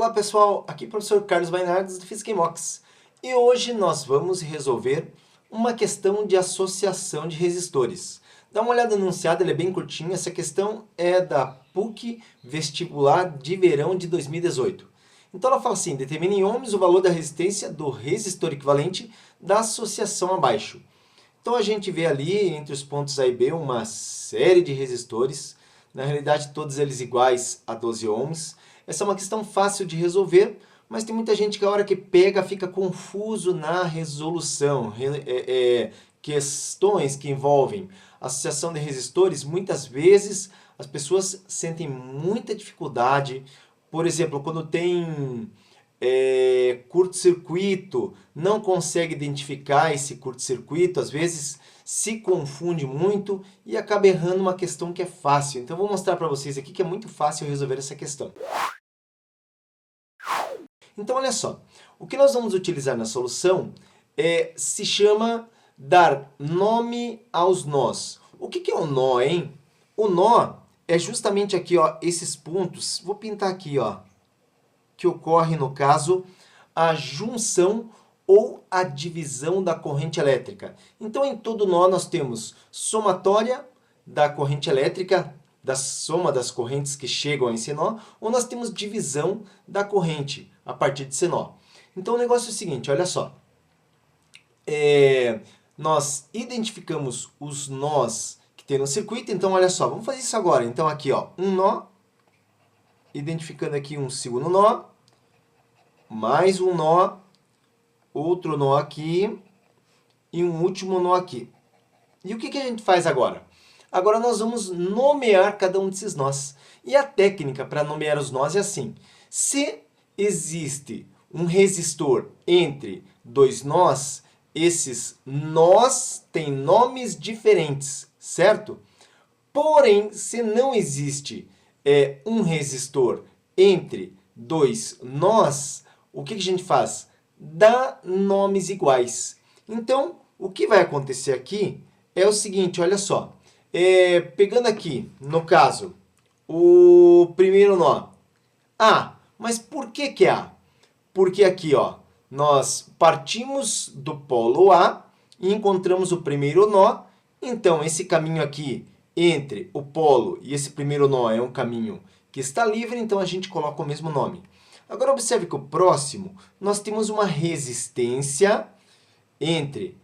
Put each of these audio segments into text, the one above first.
Olá pessoal, aqui é o professor Carlos Bainardes do Física em Mox. E hoje nós vamos resolver uma questão de associação de resistores. Dá uma olhada no enunciado, ele é bem curtinho. Essa questão é da PUC Vestibular de Verão de 2018. Então ela fala assim, determine em ohms o valor da resistência do resistor equivalente da associação abaixo. Então a gente vê ali, entre os pontos A e B, uma série de resistores. Na realidade, todos eles iguais a 12 ohms. Essa é uma questão fácil de resolver, mas tem muita gente que a hora que pega fica confuso na resolução. Questões que envolvem associação de resistores, muitas vezes as pessoas sentem muita dificuldade. Por exemplo, quando tem curto-circuito, não consegue identificar esse curto-circuito, às vezes se confunde muito e acaba errando uma questão que é fácil. Então, vou mostrar para vocês aqui que é muito fácil resolver essa questão. Então, olha só, o que nós vamos utilizar na solução se chama dar nome aos nós. O que é um nó, hein? O nó é justamente aqui, ó, esses pontos, vou pintar aqui, ó, que ocorre, no caso, a junção ou a divisão da corrente elétrica. Então, em todo nó, nós temos somatória da corrente elétrica, da soma das correntes que chegam a esse nó, ou nós temos divisão da corrente a partir desse nó. Então, o negócio é o seguinte, olha só. Nós identificamos os nós que tem no circuito, então, olha só, vamos fazer isso agora. Então, aqui, ó, um nó, identificando aqui um segundo nó, mais um nó, outro nó aqui e um último nó aqui. E o que a gente faz agora? Agora nós vamos nomear cada um desses nós. E a técnica para nomear os nós é assim. Se existe um resistor entre dois nós, esses nós têm nomes diferentes, certo? Porém, se não existe um resistor entre dois nós, o que a gente faz? Dá nomes iguais. Então, o que vai acontecer aqui é o seguinte, olha só. Pegando aqui, no caso, o primeiro nó. A. Mas por que é A? Porque aqui, ó, nós partimos do polo A e encontramos o primeiro nó. Então, esse caminho aqui entre o polo e esse primeiro nó é um caminho que está livre, então a gente coloca o mesmo nome. Agora, observe que o próximo, nós temos uma resistência entre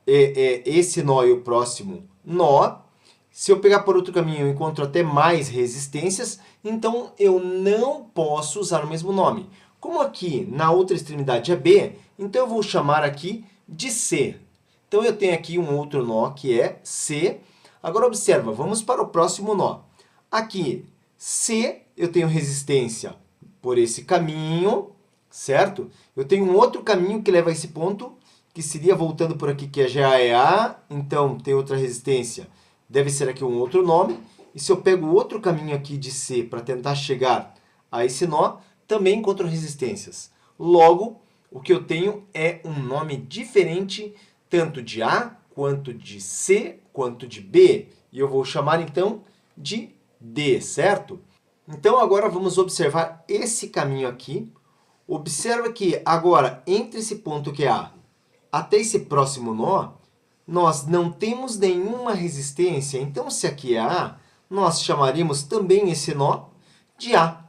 esse nó e o próximo nó. Se eu pegar por outro caminho, eu encontro até mais resistências, então eu não posso usar o mesmo nome. Como aqui na outra extremidade é B, então eu vou chamar aqui de C. Então eu tenho aqui um outro nó que é C. Agora observa, vamos para o próximo nó. Aqui, C, eu tenho resistência por esse caminho, certo? Eu tenho um outro caminho que leva a esse ponto, que seria voltando por aqui, que já é A, então tem outra resistência. Deve ser aqui um outro nome. E se eu pego outro caminho aqui de C para tentar chegar a esse nó, também encontro resistências. Logo, o que eu tenho é um nome diferente, tanto de A, quanto de C, quanto de B. E eu vou chamar, então, de D, certo? Então, agora vamos observar esse caminho aqui. Observa que agora, entre esse ponto que é A até esse próximo nó, nós não temos nenhuma resistência. Então, se aqui é A, nós chamaríamos também esse nó de A.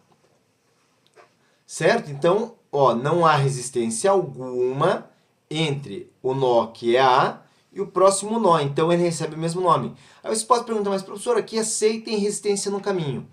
Certo? Então, ó, não há resistência alguma entre o nó que é A e o próximo nó. Então, ele recebe o mesmo nome. Aí você pode perguntar, mas professor, aqui é C e tem resistência no caminho,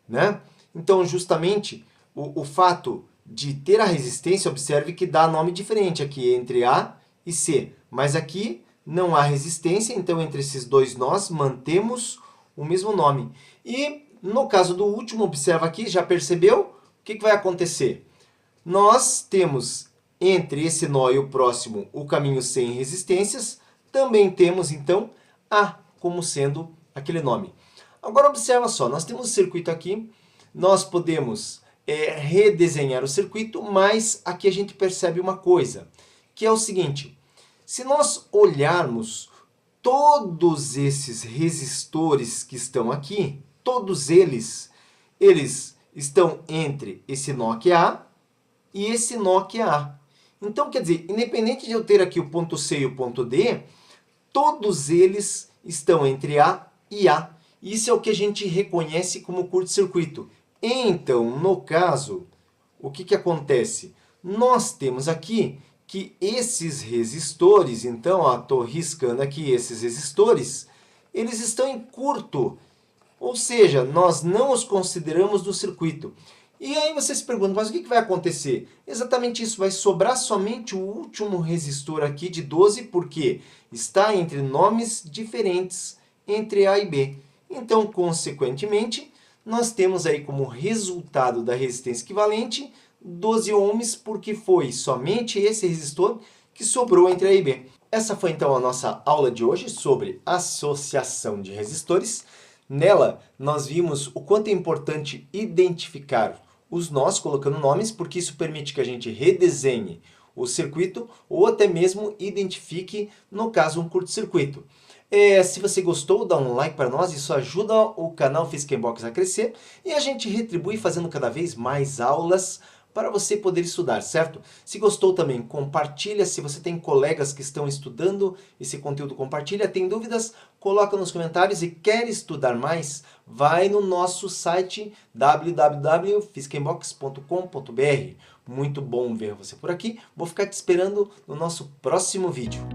né? Então, justamente, o fato de ter a resistência, observe que dá nome diferente aqui entre A e C. Mas aqui não há resistência, então entre esses dois nós mantemos o mesmo nome. E no caso do último, observa aqui, já percebeu? O que vai acontecer? Nós temos entre esse nó e o próximo o caminho sem resistências, também temos então A como sendo aquele nome. Agora observa só, nós temos o circuito aqui, nós podemos redesenhar o circuito, mas aqui a gente percebe uma coisa, que é o seguinte, se nós olharmos todos esses resistores que estão aqui, todos eles estão entre esse nó aqui A e esse nó aqui A. Então, quer dizer, independente de eu ter aqui o ponto C e o ponto D, todos eles estão entre A e A. Isso é o que a gente reconhece como curto-circuito. Então, no caso, o que acontece? Nós temos aqui que esses resistores, então, estou riscando aqui esses resistores, eles estão em curto. Ou seja, nós não os consideramos do circuito. E aí você se pergunta, mas o que vai acontecer? Exatamente isso, vai sobrar somente o último resistor aqui de 12, porque está entre nomes diferentes entre A e B. Então, consequentemente, nós temos aí como resultado da resistência equivalente 12 ohms, porque foi somente esse resistor que sobrou entre A e B. Essa foi então a nossa aula de hoje sobre associação de resistores. Nela, nós vimos o quanto é importante identificar os nós, colocando nomes, porque isso permite que a gente redesenhe o circuito ou até mesmo identifique, no caso, um curto-circuito. Se você gostou, dá um like para nós, isso ajuda o canal Physics in Box a crescer e a gente retribui fazendo cada vez mais aulas para você poder estudar, certo? Se gostou também, compartilha. Se você tem colegas que estão estudando esse conteúdo, compartilha. Tem dúvidas? Coloca nos comentários. E quer estudar mais? Vai no nosso site www.physicsinbox.com.br. Muito bom ver você por aqui. Vou ficar te esperando no nosso próximo vídeo.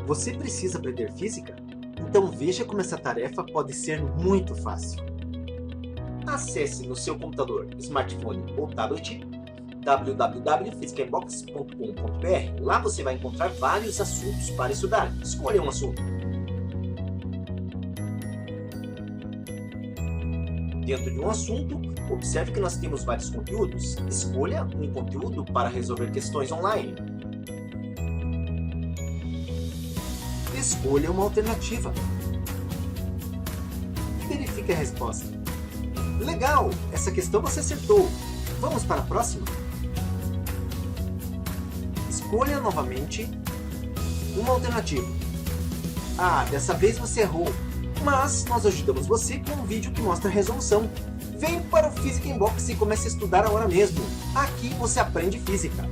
Você precisa aprender física? Então veja como essa tarefa pode ser muito fácil. Acesse no seu computador, smartphone ou tablet www.physicsinbox.com.br. Lá você vai encontrar vários assuntos para estudar. Escolha um assunto. Dentro de um assunto, observe que nós temos vários conteúdos. Escolha um conteúdo para resolver questões online. Escolha uma alternativa. Verifique a resposta. Legal! Essa questão você acertou. Vamos para a próxima? Escolha novamente uma alternativa. Dessa vez você errou. Mas nós ajudamos você com um vídeo que mostra a resolução. Vem para o Physics in Box e comece a estudar agora mesmo. Aqui você aprende física.